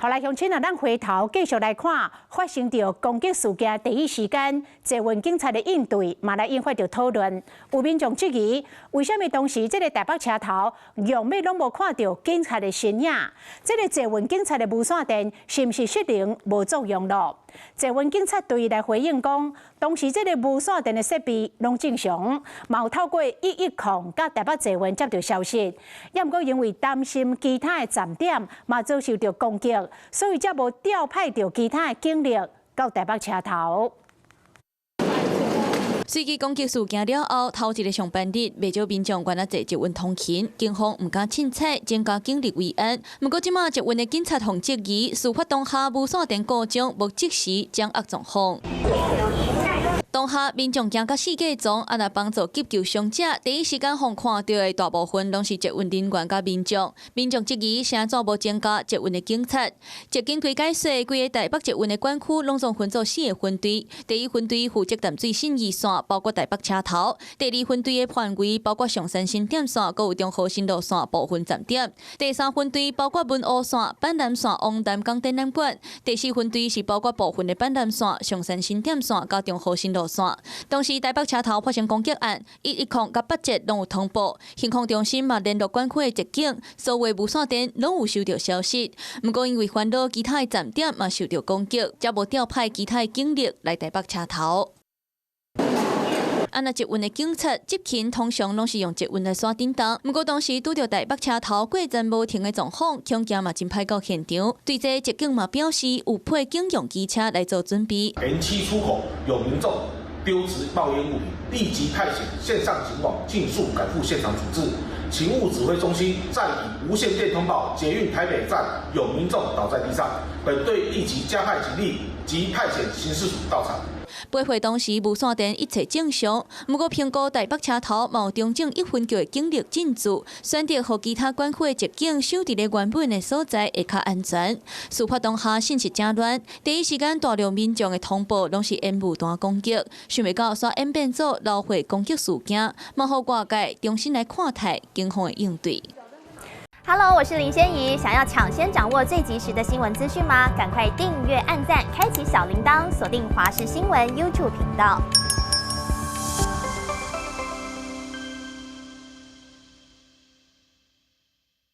后来乡亲啊，咱回头继续来看发生着攻击事件第一时间，济运警察的应对嘛来引发着讨论。有民众质疑，为什么当时这个台北车头用咩拢无看到警察的身影？这个济运警察的无线电是毋是失灵无作用咯？济运警察队来回应讲，当时这个无线电的设备拢正常，嘛有透过110甲台北济运接到消息，也毋过因为担心其他的站点嘛遭受到攻击，所以才无调派到其他的警力到台北车头。随机攻击事件了后，头一个上班日，不少民众关啊坐捷运通勤，警方唔敢凊彩增加警力维安。不过，即马捷运的警察同质疑，事发当下无线电故障，无及时掌握状况。当下民众惊到世界中，啊，来帮助急救伤者，第一时间互看到的大部分拢是捷运人员甲民众。民众质疑，啥怎无增加捷运的警察？捷警队解释，规个台北捷运的管区拢总分做4个分队，第一分队负责淡水信义线，包括台北车头；第二分队的范围包括上山新店线，佮有中和新路线部分站点；第三分队包括文湖线、板南线往南港展览馆；第四分队是包括部分的板南线、上山新店线甲中和新路线。当时台北车头发生攻击案，110甲8节拢有通报，刑控中心嘛联络管区的捷警，所有无线电拢有收到消息。不过因为烦恼其他的站点嘛受到攻击，才无调派其他的警力来台北车头。那捷运的警察执勤通常拢是用捷运来刷叮当，不过当时拄到台北车头过站无停的状况，恐惊嘛真歹到现场。对这捷警嘛表示有配警用机车来做准备。N7出口有民众丢掷冒烟物品，立即派遣线上警网尽速赶赴现场处置。勤务指挥中心再以无线电通报捷运台北站有民众倒在地上，本队立即加派警力及派遣刑事署到场。八会当时无线电一切正常，不过评估台北车头冇中正1分局的警力进驻，选择和其他管区的捷警守伫咧原本的所在会较安全。事发当下信息正乱，第一时间大量民众的通报拢是烟雾弹攻击，想袂到煞演变做老血攻击事件，嘛互外界重新来看待警方的应对。Hello， 我是林仙怡。想要抢先掌握最及时的新闻资讯吗？赶快订阅、按赞、开启小铃铛，锁定华视新闻 YouTube 频道。